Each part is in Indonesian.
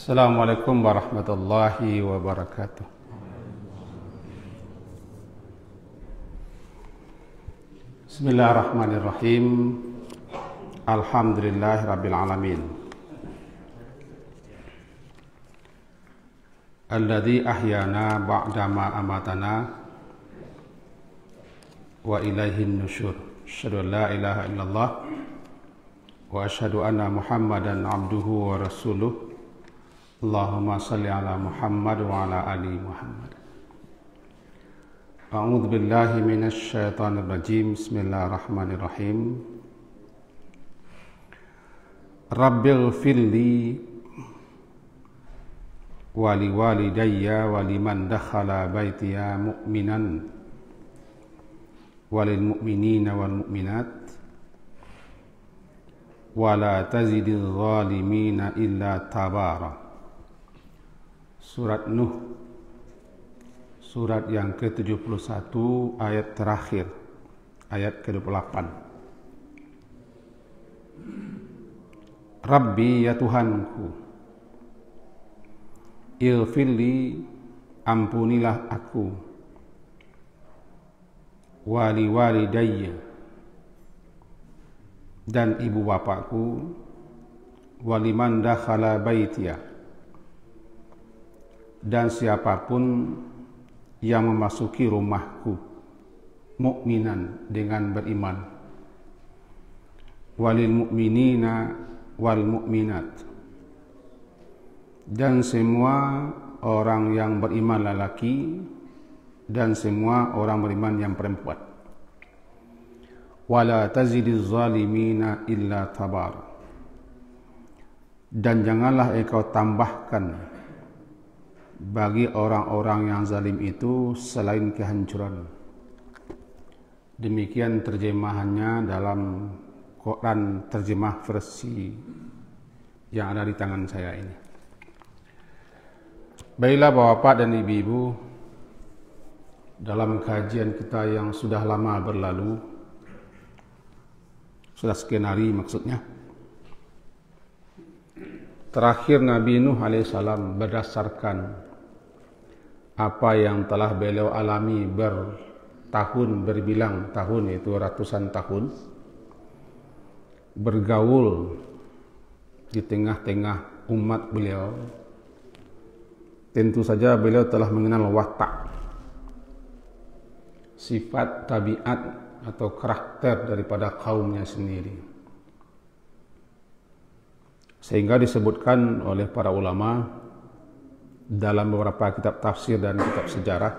Assalamualaikum warahmatullahi wabarakatuh. Bismillahirrahmanirrahim. Alhamdulillahi rabbil alamin. Alladzi ahyana ba'dama amatana wa ilaihin nusyur. Asyhadu an la ilaha illallah wa asyhadu anna Muhammadan abduhu wa rasuluh. Allahumma salli ala Muhammad wa ala ali Muhammad. A'udzu billahi minasy syaithanir rajim. Bismillahirrahmanirrahim. Rabbil firli wa liwalidayya wa liman dakhala baitiya mu'minan walil mu'minina wal mu'minat wa la tazidiz zalimina illa tabara. Surat Nuh, surat yang ke-71, ayat terakhir, ayat ke-28. Rabbi, ya Tuhanku, ilfirli, ampunilah aku, wali walidayya, dan ibu bapakku, waliman dakhala baitiya, dan siapapun yang memasuki rumahku, mukminan, dengan beriman, walil mu'minina wal mu'minat, dan semua orang yang beriman lelaki dan semua orang beriman yang perempuan. Wala tazidiz zalimina illa tabar, dan janganlah engkau tambahkan bagi orang-orang yang zalim itu selain kehancuran. Demikian terjemahannya dalam Quran terjemah versi yang ada di tangan saya ini. Baiklah Bapak dan Ibu-ibu, dalam kajian kita yang sudah lama berlalu, sudah sekian hari maksudnya, terakhir Nabi Nuh alaihissalam berdasarkan apa yang telah beliau alami berbilang tahun, yaitu ratusan tahun, bergaul di tengah-tengah umat beliau. Tentu saja beliau telah mengenal watak, sifat, tabiat atau karakter daripada kaumnya sendiri, sehingga disebutkan oleh para ulama dalam beberapa kitab tafsir dan kitab sejarah,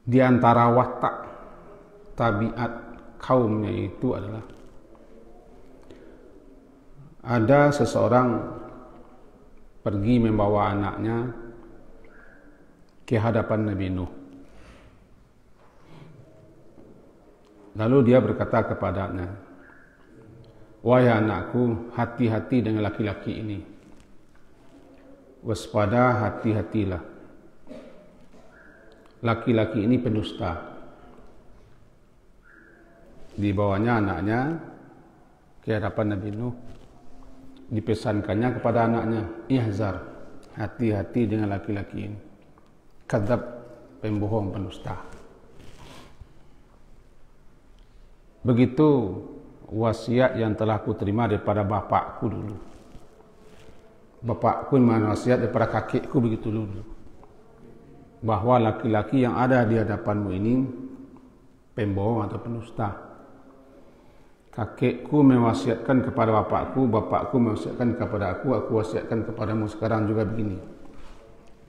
di antara watak tabiat kaumnya itu adalah ada seseorang pergi membawa anaknya ke hadapan Nabi Nuh. Lalu dia berkata kepadanya, "Wahai anakku, hati-hati dengan laki-laki ini. Waspada, hati-hatilah. Laki-laki ini pendusta." Dibawanya anaknya ke hadapan Nabi Nuh. Dipesankannya kepada anaknya, "Ihzar, hati-hati dengan laki-laki ini. Kadzab, pembohong, pendusta." Begitu wasiat yang telah kuterima daripada bapakku dulu. Bapakku wasiat daripada kakekku begitu dulu, bahwa laki-laki yang ada di hadapanmu ini pembohong atau pendusta. Kakekku mewasiatkan kepada bapakku, bapakku mewasiatkan kepada aku wasiatkan kepadamu sekarang juga begini.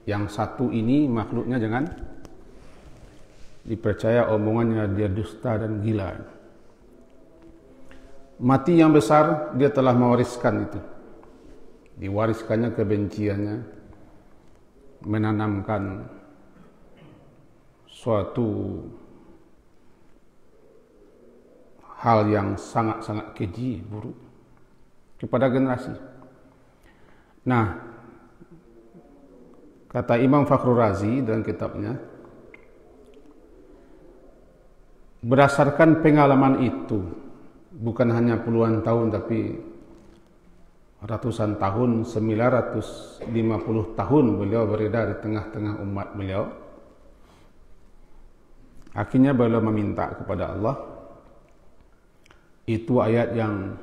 Yang satu ini makhluknya jangan dipercaya omongannya, dia dusta dan gila. Mati yang besar, dia telah mewariskan itu. Diwariskannya kebenciannya, menanamkan suatu hal yang sangat-sangat keji, buruk kepada generasi. Nah, kata Imam Fakhrul Razi dalam kitabnya, berdasarkan pengalaman itu bukan hanya puluhan tahun tapi ratusan tahun, 950 tahun beliau beredar di tengah-tengah umat beliau. Akhirnya beliau meminta kepada Allah. Itu ayat yang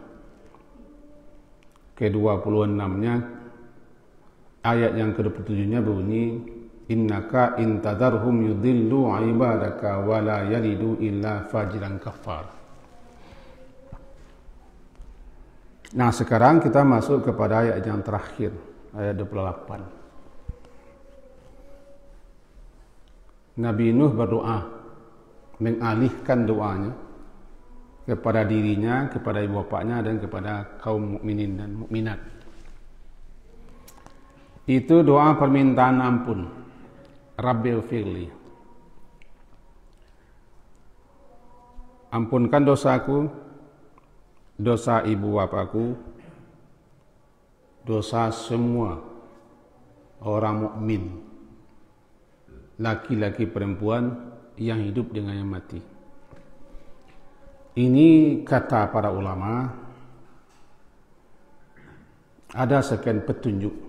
ke-26-nya. Ayat yang ke-27-nya bunyi, innaka intadarhum yudillu ibadaka wa la yalidu illa fajiran kafar. Nah, sekarang kita masuk kepada ayat yang terakhir, ayat 28. Nabi Nuh berdoa, mengalihkan doanya kepada dirinya, kepada ibu bapaknya, dan kepada kaum mukminin dan mukminat. Itu doa permintaan ampun. Rabbil firli, ampunkan dosaku, dosa ibu bapakku, dosa semua orang mukmin, laki-laki perempuan yang hidup dengan yang mati. Ini kata para ulama, ada sekian petunjuk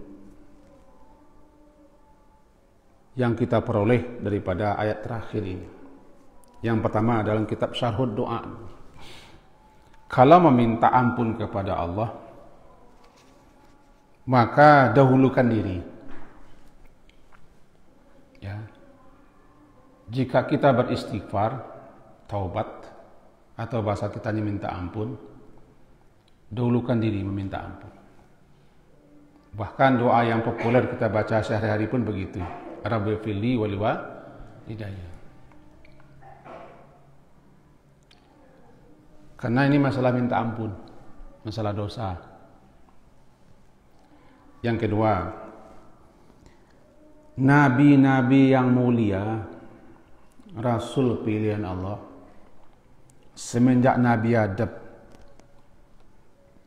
yang kita peroleh daripada ayat terakhir ini. Yang pertama dalam kitab Syarhud Doa, kalau meminta ampun kepada Allah, maka dahulukan diri. Ya. Jika kita beristighfar, taubat, atau bahasa kitanya minta ampun, dahulukan diri meminta ampun. Bahkan doa yang populer kita baca sehari-hari pun begitu. Rabbil firli wal walidayya. Karena ini masalah minta ampun, masalah dosa. Yang kedua, nabi-nabi yang mulia, rasul pilihan Allah, semenjak Nabi Adam,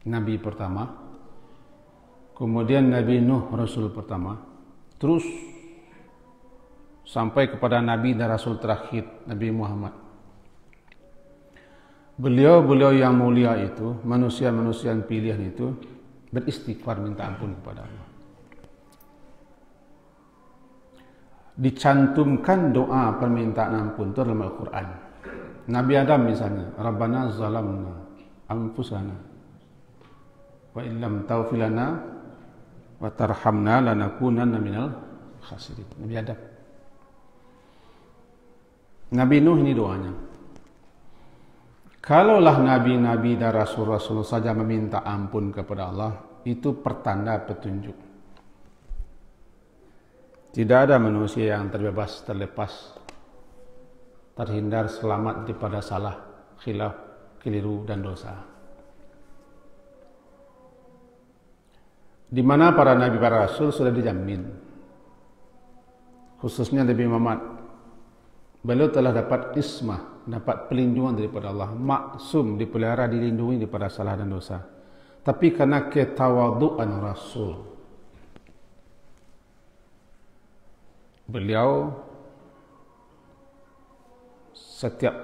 nabi pertama, kemudian Nabi Nuh, rasul pertama, terus sampai kepada Nabi dan Rasul terakhir, Nabi Muhammad. Beliau-beliau yang mulia itu, manusia-manusia yang pilihan itu, beristighfar minta ampun kepada Allah. Dicantumkan doa permintaan ampun itu dalam Al-Quran. Nabi Adam misalnya, Rabbana zalamna anfusana wa illam taghfir lana wa tarhamna lanakunanna minal khasirin. Nabi Adam. Nabi Nuh ini doanya. Kalaulah nabi-nabi dan rasul-rasul saja meminta ampun kepada Allah, itu pertanda petunjuk. Tidak ada manusia yang terbebas, terlepas, terhindar, selamat daripada salah, khilaf, keliru, dan dosa. Di mana para nabi, para rasul sudah dijamin. Khususnya Nabi Muhammad, beliau telah dapat ismah, dapat pelindungan daripada Allah, maksum, dipelihara, dilindungi daripada salah dan dosa. Tapi karena ketawaduan Rasul, beliau setiap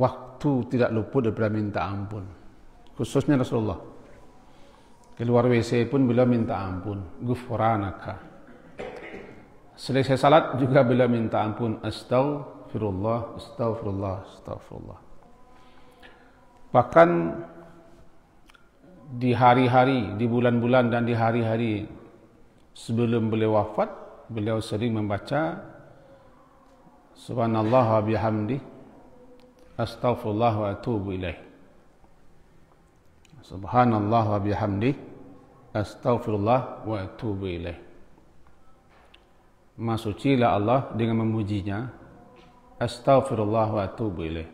waktu tidak luput daripada minta ampun. Khususnya Rasulullah, keluar WC pun beliau minta ampun, ghufranaka. Selesai salat juga beliau minta ampun, astaghfirullah, astaghfirullah, astaghfirullah. Bahkan di hari-hari, di bulan-bulan dan di hari-hari sebelum beliau wafat, beliau sering membaca subhanallah wa bihamdi, astaghfirullah wa atubu ilaih. Subhanallah wa bihamdi, astaghfirullah wa atubu ilaih. Masucilah Allah dengan memujinya, astaghfirullah wa atubu ilaih.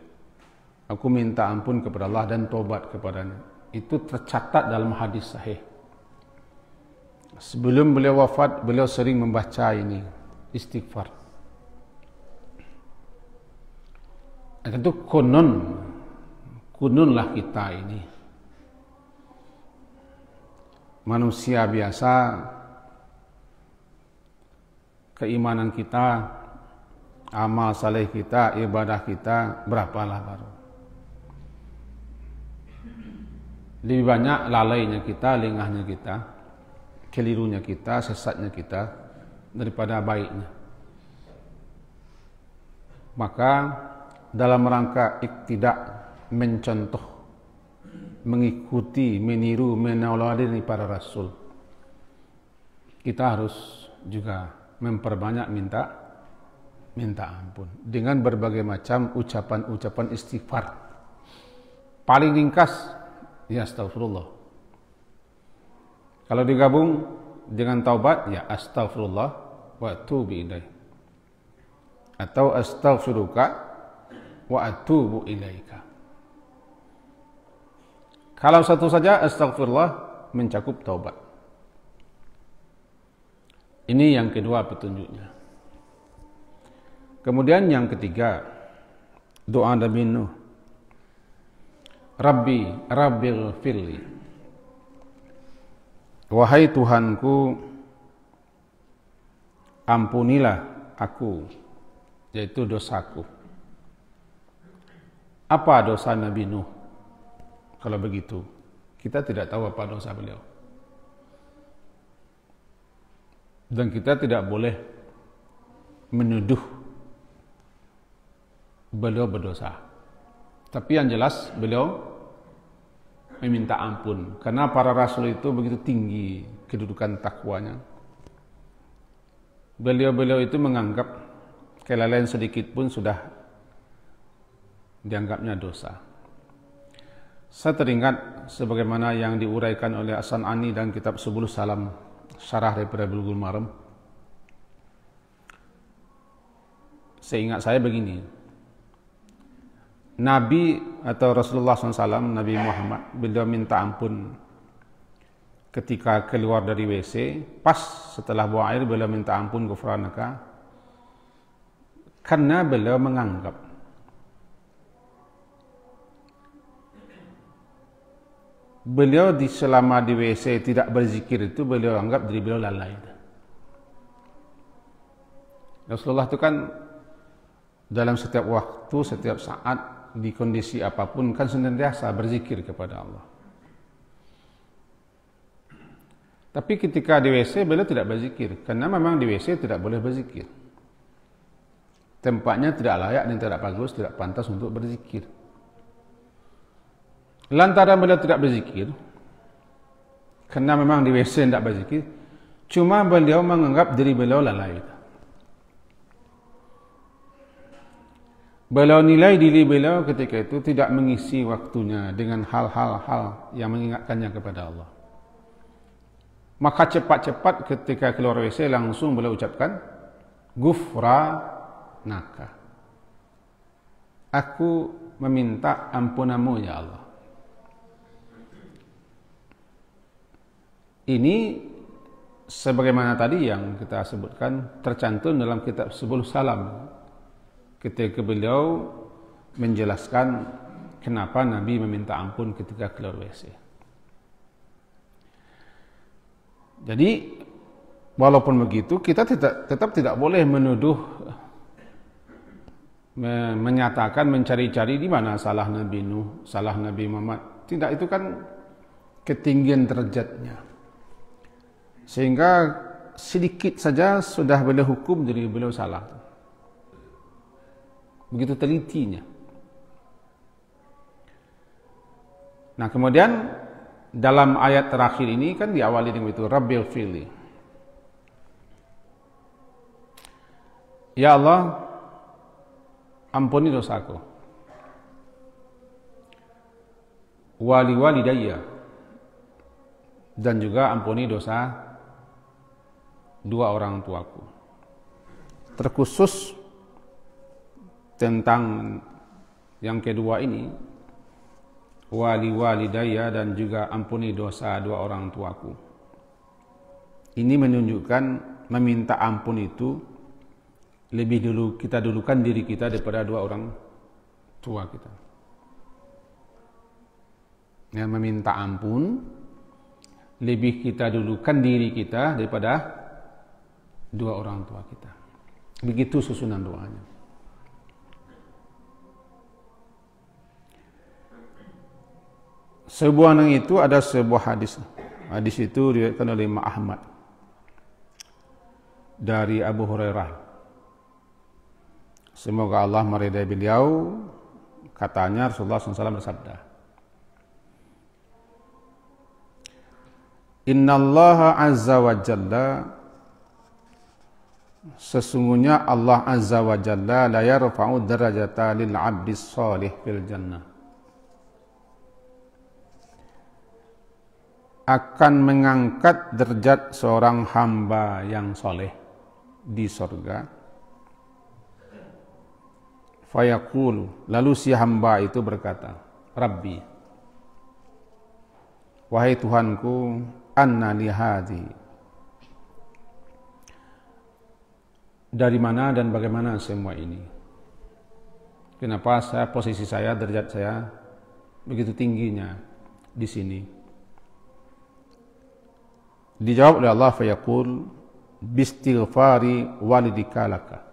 Aku minta ampun kepada Allah dan tobat kepadanya. Itu tercatat dalam hadis sahih. Sebelum beliau wafat, beliau sering membaca ini, istighfar. Itu kununlah kita ini manusia biasa, keimanan kita, amal saleh kita, ibadah kita, berapalah baru. Lebih banyak lalainya kita, lengahnya kita, kelirunya kita, sesatnya kita daripada baiknya. Maka dalam rangka iktidak, mencontoh, mengikuti, meniru, meneladani para rasul, kita harus juga memperbanyak minta ampun dengan berbagai macam ucapan-ucapan istighfar. Paling ringkas, ya astagfirullah. Kalau digabung dengan taubat, ya astagfirullah wa atubu ilaih, atau astaghfiruka wa atubu ilaika. Kalau satu saja astagfirullah mencakup taubat. Ini yang kedua petunjuknya. Kemudian yang ketiga, doa Nabi Nuh. Rabbil firli. Wahai Tuhanku, ampunilah aku, yaitu dosaku. Apa dosa Nabi Nuh? Kalau begitu, kita tidak tahu apa dosa beliau. Dan kita tidak boleh menuduh beliau berdosa. Tapi yang jelas beliau meminta ampun. Karena para rasul itu begitu tinggi kedudukan takwanya. Beliau-beliau itu menganggap kelalaian sedikit pun sudah dianggapnya dosa. Saya teringat sebagaimana yang diuraikan oleh As-San'ani dan kitab Subulus Salam, syarah daripada Bulughul Maram. Seingat saya begini, Nabi atau Rasulullah SAW, Nabi Muhammad, beliau minta ampun ketika keluar dari WC, pas setelah buang air beliau minta ampun ghufranaka, karena beliau menganggap beliau selama di WC tidak berzikir itu beliau anggap diri beliau lalai. Rasulullah itu kan dalam setiap waktu, setiap saat, di kondisi apapun kan senantiasa berzikir kepada Allah. Tapi ketika di WC beliau tidak berzikir, karena memang di WC tidak boleh berzikir. Tempatnya tidak layak dan tidak bagus, tidak pantas untuk berzikir. Lantaran beliau tidak berzikir, karena memang di WC tidak berzikir, cuma beliau menganggap diri beliau lalai. Beliau nilai diri beliau ketika itu tidak mengisi waktunya dengan hal-hal yang mengingatkannya kepada Allah. Maka cepat-cepat ketika keluar WC langsung beliau ucapkan ghufranaka. Aku meminta ampunanmu ya Allah. Ini sebagaimana tadi yang kita sebutkan tercantum dalam kitab Subulus Salam ketika beliau menjelaskan kenapa Nabi meminta ampun ketika keluar WC. Jadi walaupun begitu kita tetap tidak boleh menuduh, menyatakan, mencari-cari di mana salah Nabi Nuh, salah Nabi Muhammad. Tidak, itu kan ketinggian derajatnya. Sehingga sedikit saja sudah beliau hukum diri beliau salah. Begitu telitinya. Nah kemudian dalam ayat terakhir ini kan diawali dengan itu, Rabbil firli. Ya Allah, ampuni dosaku. Wali-walidayya. Dan juga ampuni dosa dua orang tuaku. Terkhusus tentang yang kedua ini, wali-walidayya dan juga ampuni dosa dua orang tuaku. Ini menunjukkan meminta ampun itu lebih dulu kita dulukan diri kita daripada dua orang tua kita. Yang meminta ampun lebih kita dulukan diri kita daripada dua orang tua kita. Begitu susunan doanya. Sebuah nang itu ada sebuah hadis. Hadis itu diriwayatkan oleh Imam Ahmad dari Abu Hurairah. Semoga Allah meridai beliau. Katanya Rasulullah SAW bersabda, Innallaha azza wa jalla, sesungguhnya Allah azza wa jalla la yarfa'u darajata lil 'abdis shalih fil jannah, akan mengangkat derajat seorang hamba yang soleh di surga. Fayaqulu, lalu si hamba itu berkata, Rabbi, wahai Tuhanku, anna li hadhi, dari mana dan bagaimana semua ini? Kenapa posisi saya, derajat saya begitu tingginya di sini? Dijawab oleh Allah, fayaqul bistighfari walidika laka.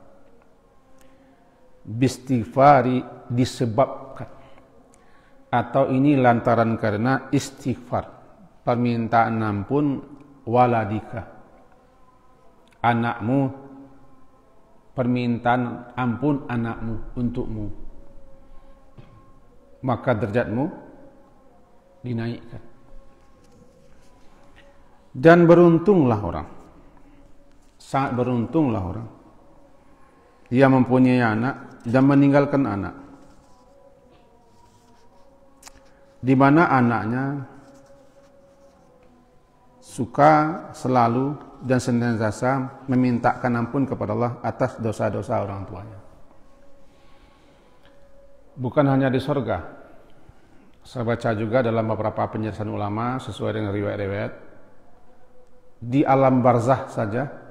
Bistighfari disebabkan, atau ini lantaran karena istighfar, permintaan ampun waladika, anakmu, permintaan ampun anakmu untukmu, maka derajatmu dinaikkan. Dan beruntunglah orang, sangat beruntunglah orang, dia mempunyai anak dan meninggalkan anak, di mana anaknya suka selalu dan senantiasa memintakan ampun kepada Allah atas dosa-dosa orang tuanya. Bukan hanya di surga, saya baca juga dalam beberapa penjelasan ulama sesuai dengan riwayat-riwayat, di alam barzah saja,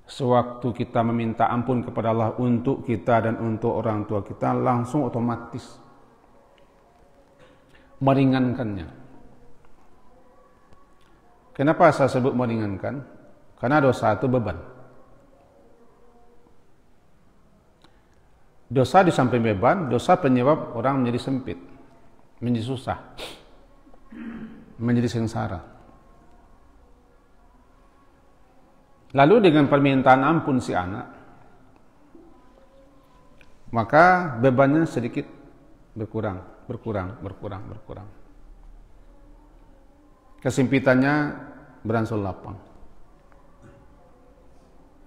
sewaktu kita meminta ampun kepada Allah untuk kita dan untuk orang tua kita, langsung otomatis meringankannya. Kenapa saya sebut meringankan? Karena dosa itu beban. Dosa di samping beban, dosa penyebab orang menjadi sempit, menjadi susah, menjadi sengsara. Lalu dengan permintaan ampun si anak, maka bebannya sedikit berkurang. Kesempitannya beransur lapang.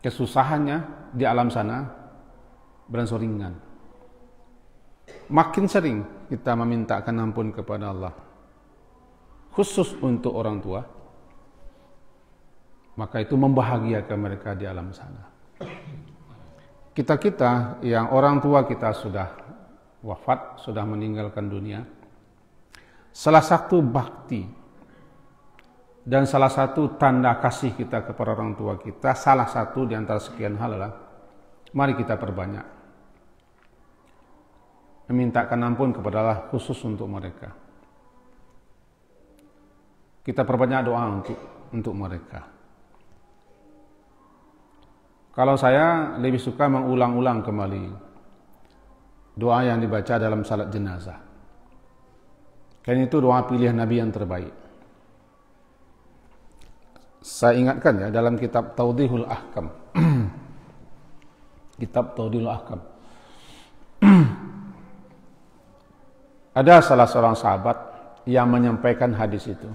Kesusahannya di alam sana beransur ringan. Makin sering kita memintakan ampun kepada Allah, khusus untuk orang tua, maka itu membahagiakan mereka di alam sana. Kita yang orang tua kita sudah wafat, sudah meninggalkan dunia, salah satu bakti dan salah satu tanda kasih kita kepada orang tua kita, salah satu di antara sekian hal adalah, mari kita perbanyak memintakan ampun kepada Allah khusus untuk mereka. Kita perbanyak doa untuk mereka. Kalau saya lebih suka mengulang-ulang kembali doa yang dibaca dalam salat jenazah. Karena itu doa pilihan Nabi yang terbaik. Saya ingatkan ya, dalam kitab Tawdihul Ahkam. Kitab Tawdihul Ahkam. Ada salah seorang sahabat yang menyampaikan hadis itu.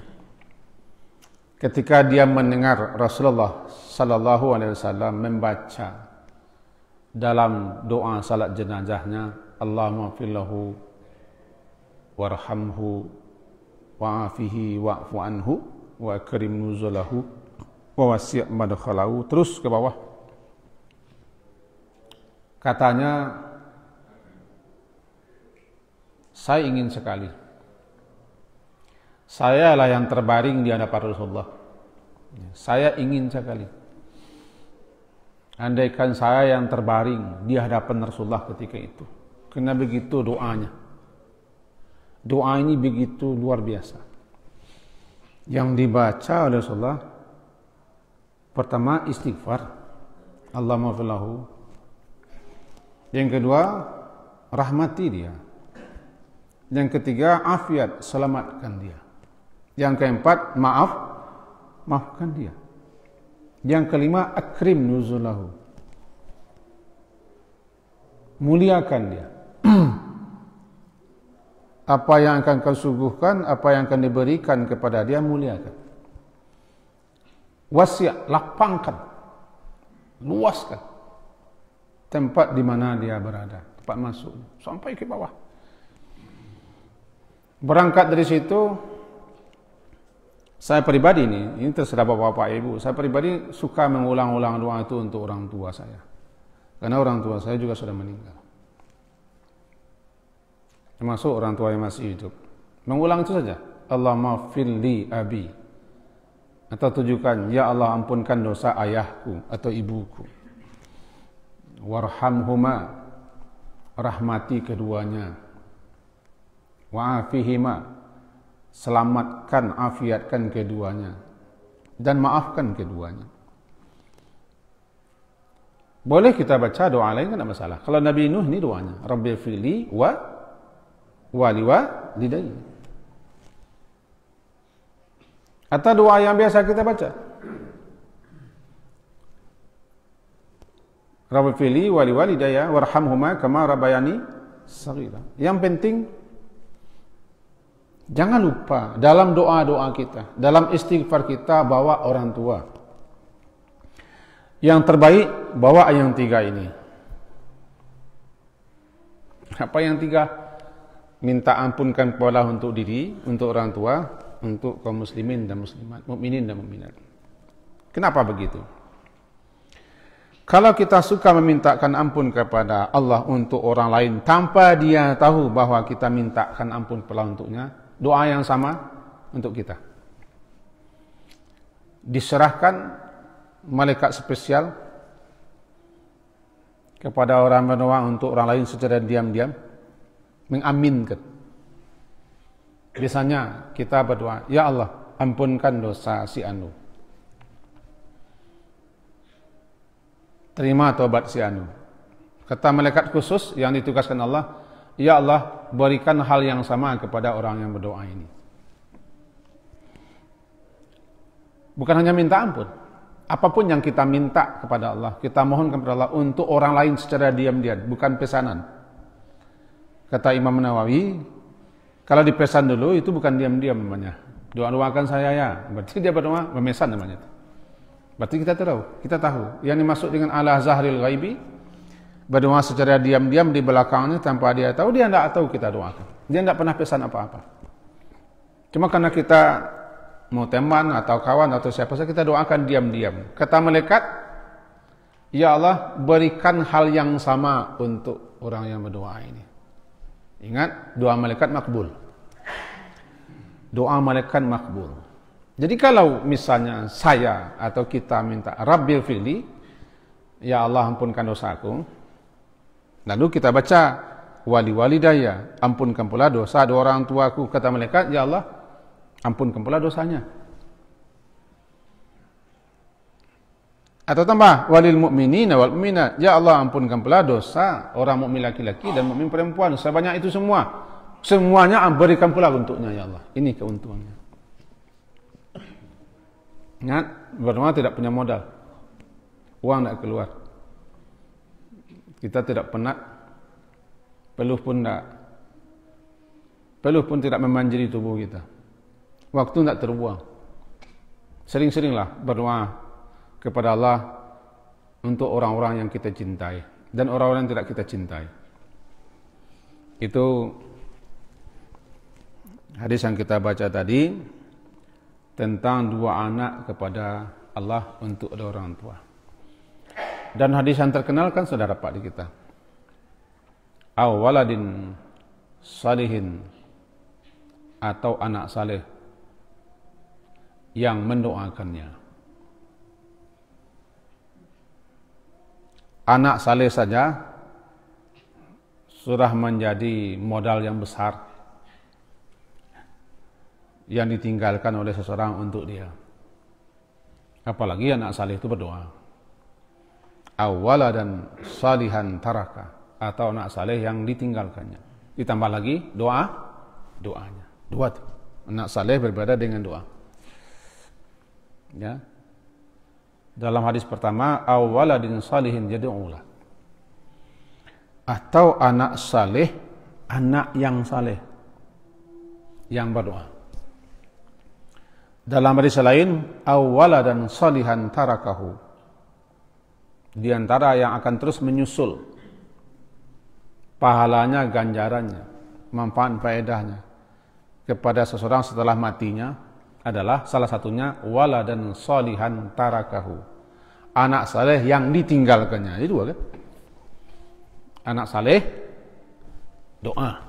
Ketika dia mendengar Rasulullah sallallahu alaihi wasallam membaca dalam doa salat jenazahnya, Allahumma fillahu warhamhu wa'afihi wa'fu anhu wa akrim nuzulahu wa wasi' madkhalahu, terus ke bawah. Katanya, saya ingin sekali, saya lah yang terbaring di hadapan Rasulullah. Saya ingin sekali, andaikan saya yang terbaring di hadapan Rasulullah ketika itu. Karena begitu doanya. Doa ini begitu luar biasa. Yang dibaca oleh Rasulullah, pertama istighfar, Allahumma fillahu. Yang kedua, rahmati dia. Yang ketiga, afiat, selamatkan dia. Yang keempat, maafkan dia. Yang kelima, akrim nuzulahu, muliakan dia. Apa yang akan kau suguhkan, apa yang akan diberikan kepada dia, muliakan. Wasi', lapangkan, luaskan tempat di mana dia berada, tempat masuk sampai ke bawah. Berangkat dari situ, saya pribadi ini terserah bapak-bapak ibu, saya pribadi suka mengulang-ulang doa itu untuk orang tua saya. Karena orang tua saya juga sudah meninggal. Termasuk orang tua yang masih hidup. Mengulang itu saja. Allahumma firli abi. Atau tujukan, ya Allah ampunkan dosa ayahku atau ibuku. Warhamhuma, rahmati keduanya. Wa'afihima, selamatkan, afiatkan keduanya. Dan maafkan keduanya. Boleh kita baca doa lain, tidak masalah. Kalau Nabi Nuh ini doanya, Rabbil firli wa walidayya. Atau doa yang biasa kita baca, Rabbil firli walidayya warhamhuma kama rabbayani shaghira. Yang penting jangan lupa dalam doa-doa kita, dalam istighfar kita bawa orang tua. Yang terbaik bawa yang tiga ini. Apa yang tiga? Minta ampunkan kepada Allah untuk diri, untuk orang tua, untuk kaum muslimin dan muslimat, mukminin dan mukminat. Kenapa begitu? Kalau kita suka memintakan ampun kepada Allah untuk orang lain tanpa dia tahu bahwa kita mintakan ampun kepada Allah untuknya, doa yang sama untuk kita. Diserahkan malaikat spesial kepada orang berdoa untuk orang lain secara diam-diam, mengaminkan. Biasanya kita berdoa, ya Allah ampunkan dosa si anu, terima taubat si anu. Kata malaikat khusus yang ditugaskan Allah, ya Allah berikan hal yang sama kepada orang yang berdoa ini. Bukan hanya minta ampun, apapun yang kita minta kepada Allah, kita mohonkan kepada Allah untuk orang lain secara diam-diam, bukan pesanan. Kata Imam Nawawi, kalau dipesan dulu itu bukan diam-diam namanya. Doa-doakan saya ya, berarti dia berdoa memesan namanya. Berarti kita tahu. Yang dimaksud dengan ala zahril ghaibi, berdoa secara diam-diam di belakangnya tanpa dia tahu, dia tidak tahu kita doakan. Dia tidak pernah pesan apa-apa. Cuma karena kita mau teman atau kawan atau siapa saja, kita doakan diam-diam. Kata malaikat, ya Allah berikan hal yang sama untuk orang yang berdoa ini. Ingat, doa malaikat makbul. Doa malaikat makbul. Jadi kalau misalnya saya atau kita minta Rabbil firli, ya Allah ampunkan dosaku. Lalu kita baca walidayya, ampunkan pula dosa dua orang tuaku. Kata malaikat, ya Allah ampunkan pula dosanya. Atau tambah walil mu'minina wal mu'minat, ya Allah ampunkan pula dosa orang mukmin laki-laki dan mukmin perempuan, sebanyak itu semua. Semuanya berikan pula untuknya ya Allah. Ini keuntungannya. Ingat, berdoa tidak punya modal. Uang tidak keluar. Kita tidak penat. Peluh pun tidak memanjiri tubuh kita. Waktu tidak terbuang. Sering-seringlah berdoa kepada Allah untuk orang-orang yang kita cintai dan orang-orang yang tidak kita cintai. Itu hadis yang kita baca tadi tentang dua anak kepada Allah untuk ada orang tua. Dan hadis yang terkenal kan sudah dapat di kita. Aw waladin salihin, atau anak saleh yang mendoakannya. Anak saleh saja sudah menjadi modal yang besar yang ditinggalkan oleh seseorang untuk dia. Apalagi anak saleh itu berdoa. Awwala dan salihan taraka, atau anak saleh yang ditinggalkannya. Ditambah lagi doa doanya. Dua tuh. Anak saleh berbeda dengan doa. Ya. Dalam hadis pertama, awaladin salihin yad'u lah. Atau anak saleh, anak yang saleh yang berdoa. Dalam hadis lain, awaladan salihan tarakahu. Di antara yang akan terus menyusul pahalanya, ganjarannya, manfaat faedahnya kepada seseorang setelah matinya adalah salah satunya waladan salihan tarakahu. Anak saleh yang ditinggalkannya. Itu dua kan? Anak saleh, doa.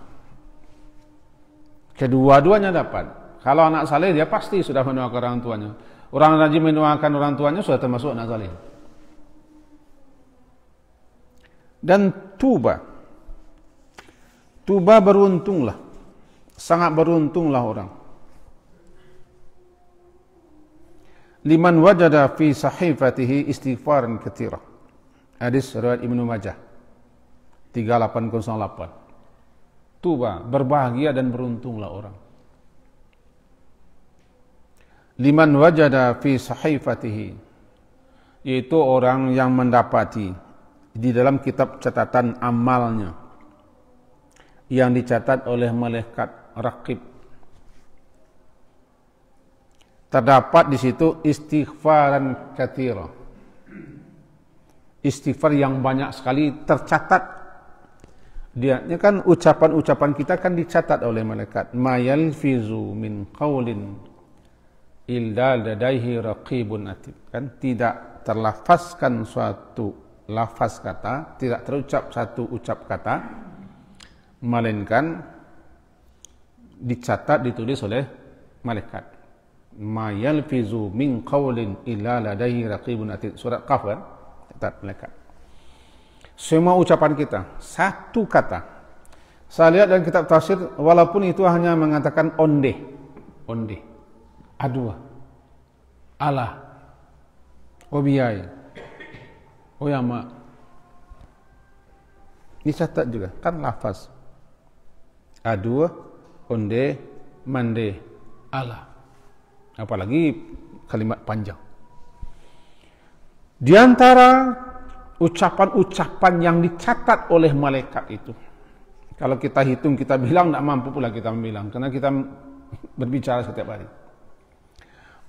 Kedua-duanya dapat. Kalau anak saleh dia pasti sudah mendoakan orang tuanya. Orang rajin mendoakan orang tuanya sudah termasuk anak saleh. Dan tuba. Tuba beruntunglah. Sangat beruntunglah orang. Liman wajada fi sahifatihi istighfaran katsira. Hadis riwayat Ibnu Majah 3808. Tuba, berbahagia dan beruntunglah orang. Liman wajada fi sahifatihi, yaitu orang yang mendapati di dalam kitab catatan amalnya yang dicatat oleh malaikat Raqib. Terdapat di situ istighfaran katsira. Istighfar yang banyak sekali tercatat. Dia kan ucapan-ucapan kita kan dicatat oleh malaikat. Ma yalfizu min qaulin illa ladaihi raqibun atid. Kan tidak terlafazkan suatu lafaz kata, tidak terucap satu ucap kata, melainkan dicatat, ditulis oleh malaikat. Ma yalfizu min qaulin illa ladaihi raqibun atid. Surat Qaf kan? Catat malaikat. Semua ucapan kita, satu kata. Saya lihat dalam kitab tafsir, walaupun itu hanya mengatakan onde, adua, Allah, wabiyai, oyama. Dicatat juga, kan lafaz. Adua, onde, mande, Allah. Apalagi kalimat panjang. Di antara ucapan-ucapan yang dicatat oleh malaikat itu, kalau kita hitung, kita bilang, tidak mampu pula kita membilang, karena kita berbicara setiap hari.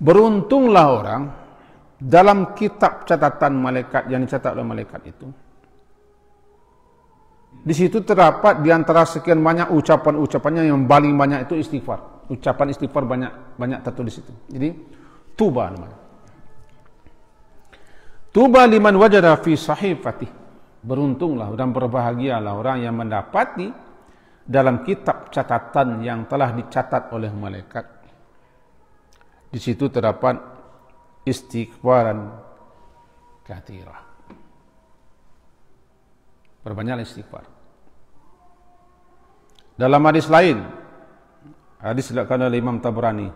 Beruntunglah orang dalam kitab catatan malaikat yang dicatat oleh malaikat itu. Di situ terdapat di antara sekian banyak ucapan-ucapannya yang paling banyak itu istighfar. Ucapan istighfar banyak tertulis itu. Jadi tuba namanya. Tuba liman wajada fi sahifatih. Beruntunglah dan berbahagialah orang yang mendapati dalam kitab catatan yang telah dicatat oleh malaikat. Di situ terdapat istighfaran katsira. Perbanyaklah istighfar. Dalam hadis lain, hadis diriwayatkan oleh Imam Tabrani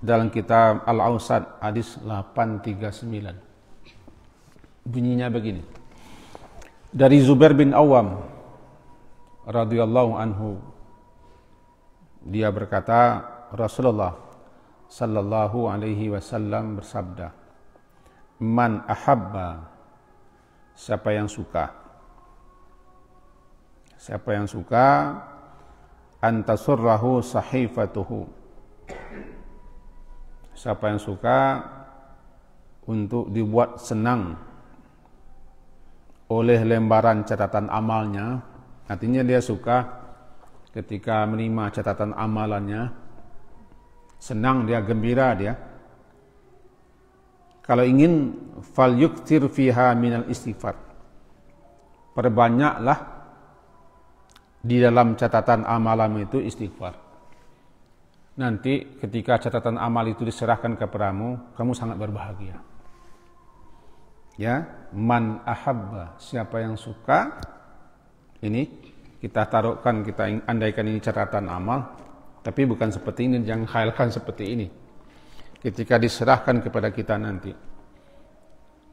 dalam kitab Al-Awsat, hadis 839. Bunyinya begini. Dari Zubair bin Awam radhiyallahu anhu, dia berkata, Rasulullah sallallahu alaihi wasallam bersabda, man ahabba, siapa yang suka antasurrahu sahifatuhu, siapa yang suka untuk dibuat senang oleh lembaran catatan amalnya, artinya dia suka ketika menerima catatan amalannya, senang dia, gembira dia. Kalau ingin, fal yuktir fiha minal istighfar, perbanyaklah di dalam catatan amalan itu istighfar. Nanti ketika catatan amal itu diserahkan kepadamu, kamu sangat berbahagia. Ya, man ahabba, siapa yang suka. Ini kita taruhkan, kita andaikan ini catatan amal, tapi bukan seperti ini, jangan khayalkan seperti ini. Ketika diserahkan kepada kita nanti,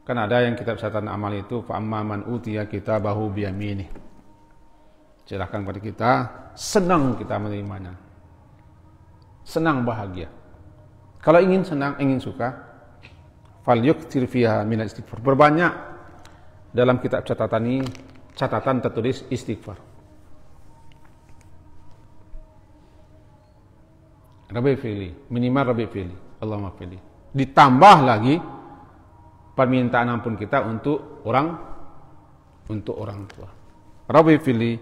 kan ada yang kitab catatan amal itu, fa amma man utiya kitabahu biyaminih. Cerahkan kepada kita, senang kita menerimanya. Senang, bahagia. Kalau ingin senang, ingin suka, falyukthir fiha min istighfar. Berbanyak dalam kitab catatan ini, catatan tertulis istighfar. Rabbi fili, minimal Rabbi fili, Allahumma fili. Ditambah lagi permintaan ampun kita untuk orang tua. Rabbi fili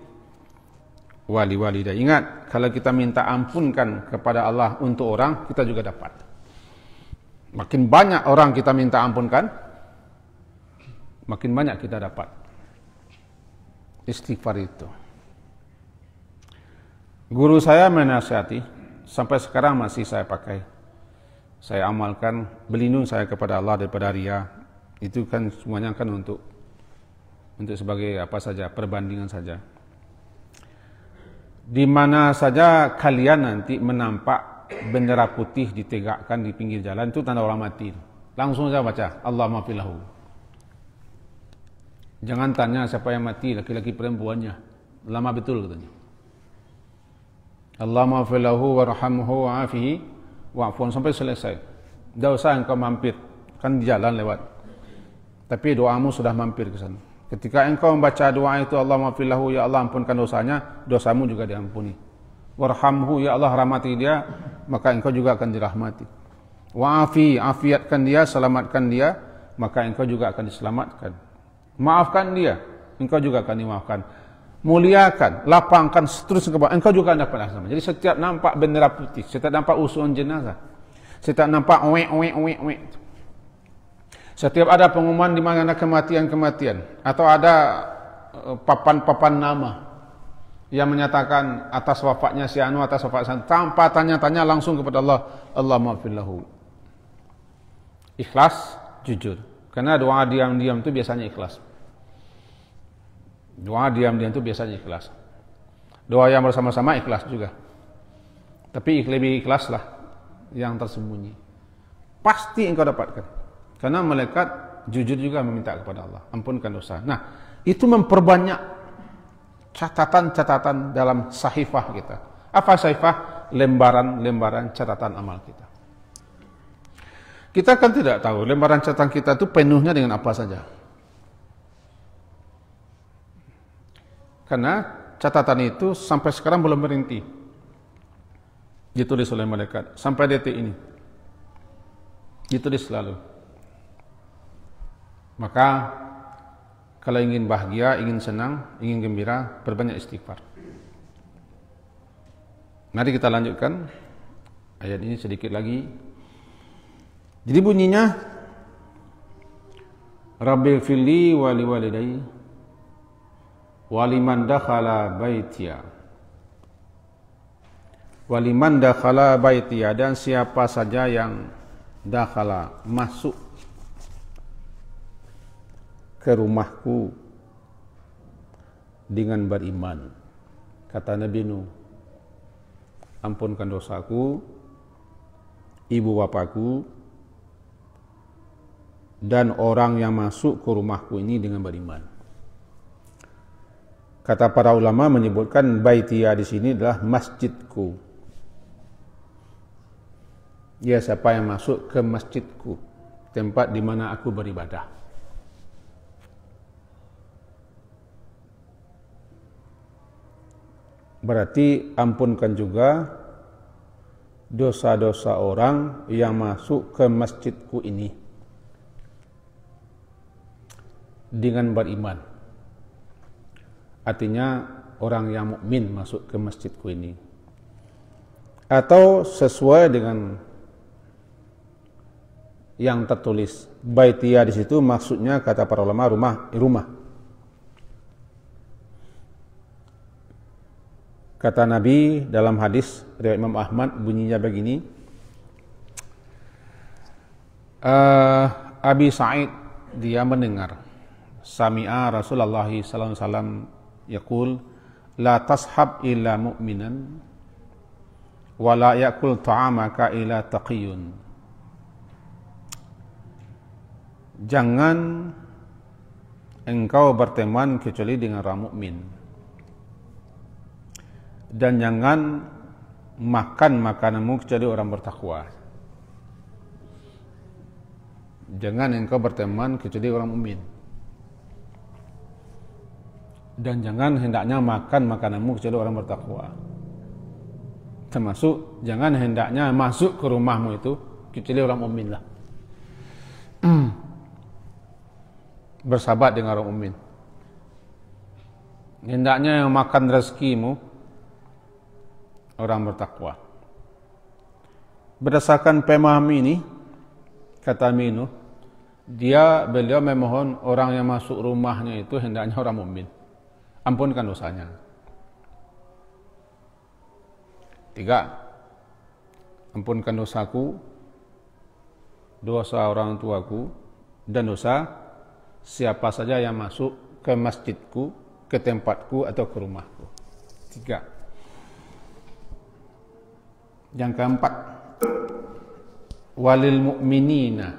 wali walidah. Ingat, kalau kita minta ampunkan kepada Allah untuk orang, kita juga dapat. Makin banyak orang kita minta ampunkan, makin banyak kita dapat. Istighfar itu. Guru saya menasihati, sampai sekarang masih saya pakai. Saya amalkan, berlindung saya kepada Allah daripada riya. Itu kan semuanya kan untuk sebagai apa saja, perbandingan saja. Di mana saja kalian nanti menampak bendera putih ditegakkan di pinggir jalan, itu tanda orang mati. Langsung saja baca, Allahumma filahu. Jangan tanya siapa yang mati, laki-laki perempuannya. Lama betul katanya. Allahumma filahu warhamhu wa'afihi wa'afun sampai selesai. Tidak usah engkau mampir, kan di jalan lewat. Tapi doamu sudah mampir ke sana. Ketika engkau membaca doa itu, Allahumma filahu, ya Allah ampunkan dosanya, dosamu juga diampuni. Warhamhu, ya Allah rahmati dia, maka engkau juga akan dirahmati. Wa'afi, afiatkan dia, selamatkan dia, maka engkau juga akan diselamatkan. Maafkan dia, engkau juga akan dimaafkan. Muliakan, lapangkan, seterusnya ke bawah, engkau juga akan dapat sama. Jadi setiap nampak bendera putih, setiap nampak usulan jenazah, setiap nampak oek, setiap ada pengumuman di mana ada kematian atau ada papan-papan nama yang menyatakan atas wafatnya si anu, atas wafat si anu, tanpa tanya-tanya langsung kepada Allah, Allahumma fillahu. Ikhlas, jujur. Karena doa diam-diam itu biasanya ikhlas. Doa diam-diam itu biasanya ikhlas. Doa yang bersama-sama ikhlas juga. Tapi lebih ikhlaslah yang tersembunyi. Pasti engkau dapatkan. Karena malaikat jujur juga meminta kepada Allah, ampunkan dosa. Nah, itu memperbanyak catatan-catatan dalam sahifah kita. Apa sahifah? Lembaran-lembaran catatan amal kita. Kita kan tidak tahu lembaran catatan kita itu penuhnya dengan apa saja. Karena catatan itu sampai sekarang belum berhenti. Ditulis oleh malaikat sampai detik ini. Ditulis selalu. Maka kalau ingin bahagia, ingin senang, ingin gembira, perbanyak istighfar. Mari kita lanjutkan ayat ini sedikit lagi. Jadi bunyinya, Rabbil fili wali walidayya waliman dakhala baitiya. Waliman dakhala baitiya, dan siapa saja yang dakhala, masuk ke rumahku dengan beriman. Kata Nabi Nuh, ampunkan dosaku, ibu bapaku, dan orang yang masuk ke rumahku ini dengan beriman. Kata para ulama menyebutkan baitiya di sini adalah masjidku. Ya, siapa yang masuk ke masjidku, tempat di mana aku beribadah. Berarti ampunkan juga dosa-dosa orang yang masuk ke masjidku ini dengan beriman. Artinya orang yang mukmin masuk ke masjidku ini. Atau sesuai dengan yang tertulis. Baitiya di situ maksudnya kata para ulama rumah. Kata Nabi dalam hadis riwayat Imam Ahmad bunyinya begini. Abi Sa'id dia mendengar sami'a Rasulullah sallallahu alaihi wasallam yaqul la tashab illa mu'minan wa la yakul ta'amaka illa taqiyun. Jangan engkau berteman kecuali dengan orang mukmin. dan jangan makan makananmu kecuali orang bertakwa. Jangan engkau berteman kecuali orang mukmin. Dan jangan hendaknya makan makananmu kecuali orang bertakwa. Termasuk jangan hendaknya masuk ke rumahmu itu kecuali orang mukmin lah. Bersahabat dengan orang mukmin. Hendaknya yang makan rezekimu orang bertakwa. Berdasarkan pemahaman ini, kata Minu, beliau memohon orang yang masuk rumahnya itu hendaknya orang mukmin. Ampunkan dosanya. 3. Ampunkan dosaku, dosa orang tuaku, dan dosa siapa saja yang masuk ke masjidku, ke tempatku atau ke rumahku. 3. Yang keempat, walil mu'minina,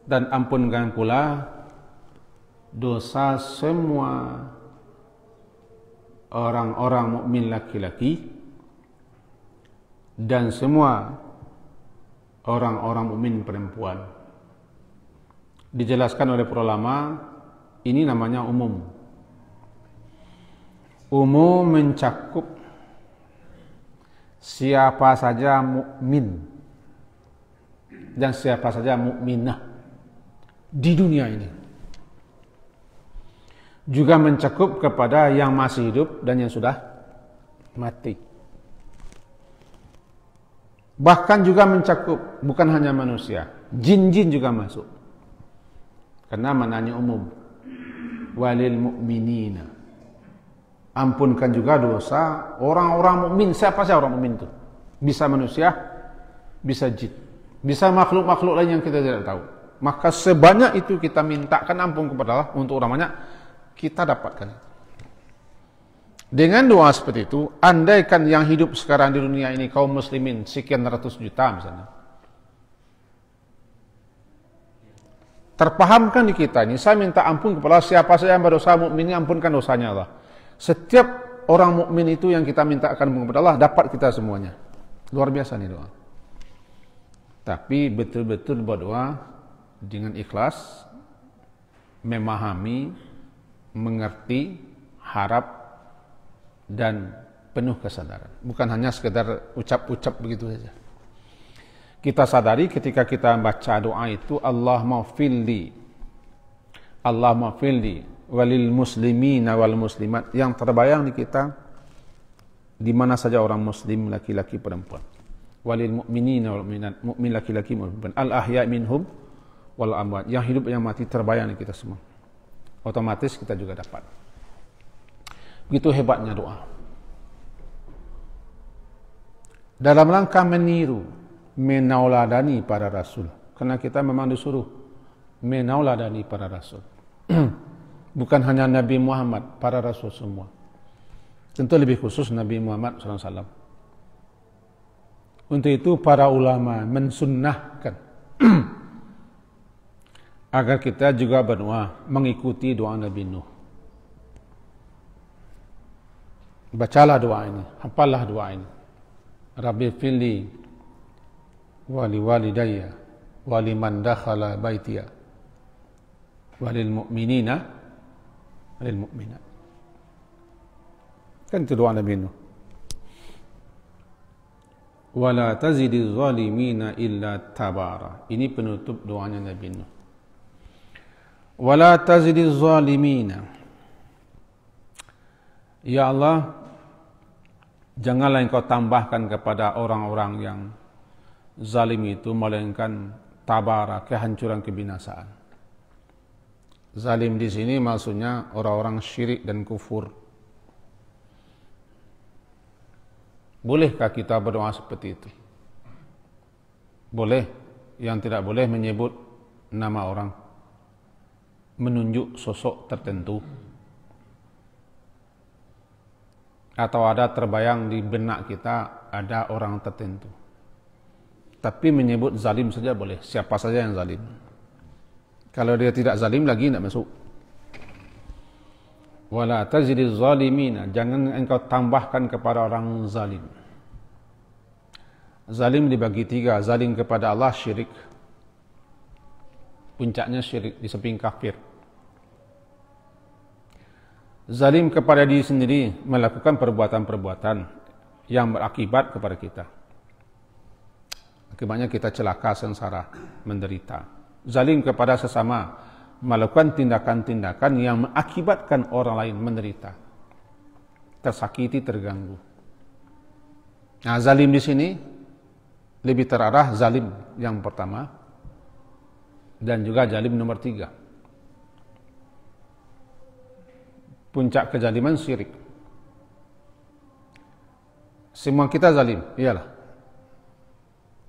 dan ampunkan pula dosa semua orang-orang mukmin laki-laki dan semua orang-orang mukmin perempuan. Dijelaskan oleh para ulama, ini namanya umum. Umum mencakup siapa saja mukmin dan siapa saja mukminah di dunia ini. Juga mencakup kepada yang masih hidup dan yang sudah mati. Bahkan juga mencakup bukan hanya manusia, jin-jin juga masuk. Karena mananya umum. Walil mu'minina. Ampunkan juga dosa orang-orang mukmin. Siapa saja orang mukmin itu? Bisa manusia, bisa jin, bisa makhluk-makhluk lain yang kita tidak tahu. Maka sebanyak itu kita mintakan ampun kepada Allah untuk orang banyak, kita dapatkan. Dengan doa seperti itu, andaikan yang hidup sekarang di dunia ini kaum muslimin sekian ratus juta misalnya, terpahamkan di kita ini, saya minta ampun kepada siapa saja yang berdosa mukmin ini, ampunkan dosanya Allah. Setiap orang mukmin itu yang kita mintakan ampun kepada Allah, dapat kita semuanya. Luar biasa nih doa. Tapi betul-betul berdoa dengan ikhlas, memahami, mengerti, harap, dan penuh kesadaran. Bukan hanya sekedar ucap-ucap begitu saja. Kita sadari ketika kita baca doa itu, Allahumma filli, Allahumma filli, walil muslimina wal muslimat, yang terbayang di kita di mana saja orang muslim, laki-laki, perempuan. Walil mu'minina wal mu'minat, mu'min laki-laki, perempuan. Al ahya minhum wal amwat, yang hidup yang mati terbayang di kita semua. Otomatis kita juga dapat. Begitu hebatnya doa. Dalam rangka meniru, menauladani para rasul. Karena kita memang disuruh menauladani para rasul. Bukan hanya Nabi Muhammad, para rasul semua. Tentu lebih khusus Nabi Muhammad SAW. Untuk itu para ulama mensunnahkan agar kita juga berdoa mengikuti doa Nabi Nuh. Bacalah doa ini, hafallah doa ini. Rabbi fili wali walidayya wali man dakhala baitiya walil mu'minina walil mu'minat. Kan itu doa Nabi Nuh. Wala tazidiz zalimina illa tabara. Ini penutup doanya Nabi Nuh. Wala tazidiz zalimina. Ya Allah, janganlah engkau tambahkan kepada orang-orang yang zalim itu melainkan tabara, kehancuran, kebinasaan. Zalim di sini maksudnya orang-orang syirik dan kufur. Bolehkah kita berdoa seperti itu? Boleh. Yang tidak boleh menyebut nama orang, menunjuk sosok tertentu, atau ada terbayang di benak kita ada orang tertentu. Tapi menyebut zalim saja boleh, siapa saja yang zalim. Kalau dia tidak zalim lagi tidak masuk. Wala tazidiz zalimina, jangan engkau tambahkan kepada orang zalim. Zalim dibagi 3, zalim kepada Allah syirik. Puncaknya syirik di samping kafir. Zalim kepada diri sendiri, melakukan perbuatan-perbuatan yang berakibat kepada kita. Akibatnya kita celaka, sengsara, menderita. Zalim kepada sesama, melakukan tindakan-tindakan yang mengakibatkan orang lain menderita, tersakiti, terganggu. Nah, zalim di sini lebih terarah zalim yang pertama dan juga zalim nomor 3. Puncak kezaliman syirik. Semua kita zalim, iyalah.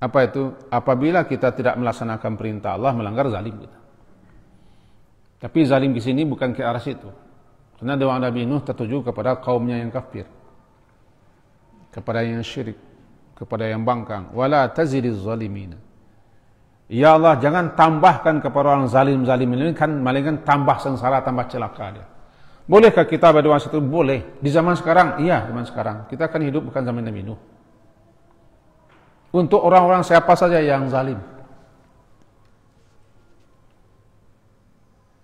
Apa itu? Apabila kita tidak melaksanakan perintah Allah, melanggar, zalim kita. Tapi zalim di sini bukan ke arah situ. Karena doa Nabi Nuh tertuju kepada kaumnya yang kafir, kepada yang syirik, kepada yang bangkang. Wala tazidiz zalimina. Ya Allah, jangan tambahkan kepada orang zalim-zalim ini, kan malaikat tambah sengsara, tambah celaka dia. Bolehkah kita berdoa situ? Boleh. Di zaman sekarang? Iya, zaman sekarang. Kita akan hidup bukan zaman Nabi Nuh. Untuk orang-orang siapa saja yang zalim.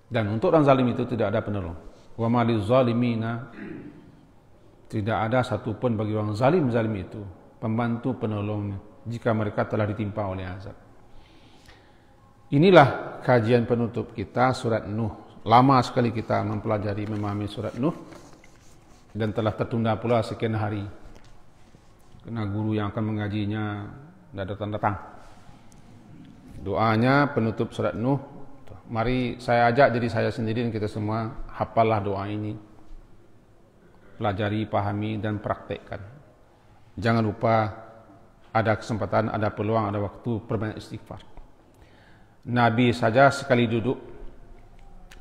Dan untuk orang zalim itu tidak ada penolong. Wa ma lizalimina, tidak ada satupun bagi orang zalim-zalim itu pembantu penolong jika mereka telah ditimpa oleh azab. Inilah kajian penutup kita surat Nuh. Lama sekali kita mempelajari, memahami surat Nuh, dan telah tertunda pula sekian hari karena guru yang akan mengajinya tidak datang-datang. Doanya penutup surat Nuh. Mari saya ajak diri saya sendiri dan kita semua hafallah doa ini, pelajari, pahami, dan praktekkan. Jangan lupa ada kesempatan, ada peluang, ada waktu, perbanyak istighfar. Nabi saja sekali duduk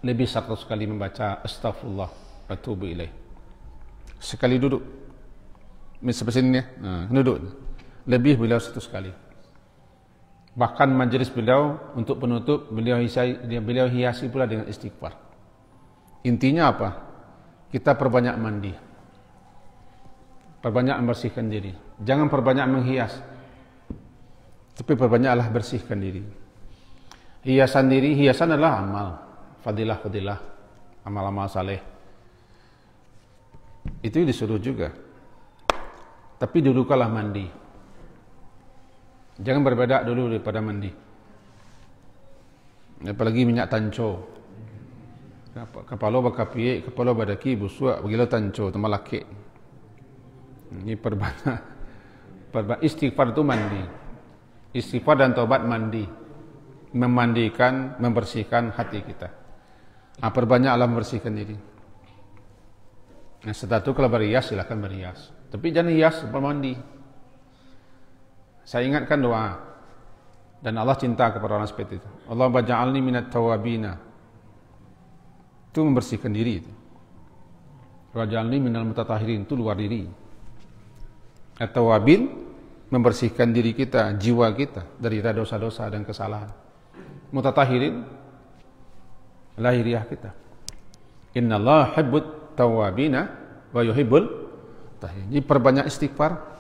lebih 100 kali membaca astaghfirullah wa atubu ilaih. Sekali duduk, seperti ini, duduk lebih beliau 100 kali. Bahkan majelis beliau untuk penutup beliau hiasi pula dengan istighfar. Intinya apa? Kita perbanyak mandi, perbanyak membersihkan diri. Jangan perbanyak menghias, tapi perbanyaklah bersihkan diri. Hiasan diri, hiasan adalah amal, fadilah, amal-amal saleh. Itu disuruh juga. Tapi dulu kalah mandi. Jangan berbedak dulu daripada mandi. Apalagi minyak tanco. Kepala bakapiye, kepala badaki busuk, begila tanco, temalake. Ini perbanyak. Istighfar itu mandi. Istighfar dan taubat mandi. Memandikan, membersihkan hati kita. Perbanyaklah membersihkan diri. Nah, setelah itu kalau berhias, silakan berhias. Tapi jangan hias mandi. Saya ingatkan doa. Dan Allah cinta kepada orang seperti itu. Allah baja'alni minat tawabina. Itu membersihkan diri itu. Waja'alni minal mutatahirin, itu luar diri. At-tawabin, membersihkan diri kita, jiwa kita dari dosa-dosa dan kesalahan. Mutatahirin, lahiriah kita. Innallaha yuhibbut tawabina wa yuhibbul tahirin. Jadi perbanyak istighfar.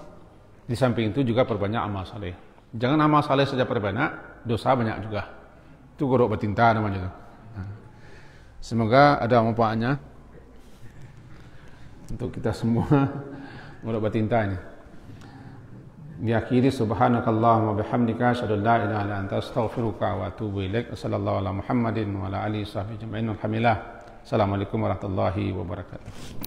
Di samping itu juga perbanyak amal saleh. Jangan amal saleh saja perbanyak, dosa banyak juga. Itu godok betinta namanya itu. Semoga ada manfaatnya untuk kita semua godok betinta ini. Diakhiri subhanakallahumma bihamdika asyhadu an la ilaha illa anta astaghfiruka wa atubu ilaik. Sallallahu ala Muhammadin wa ala alihi washabbihi ajma'in. Alhamdulillah. Assalamualaikum warahmatullahi wabarakatuh.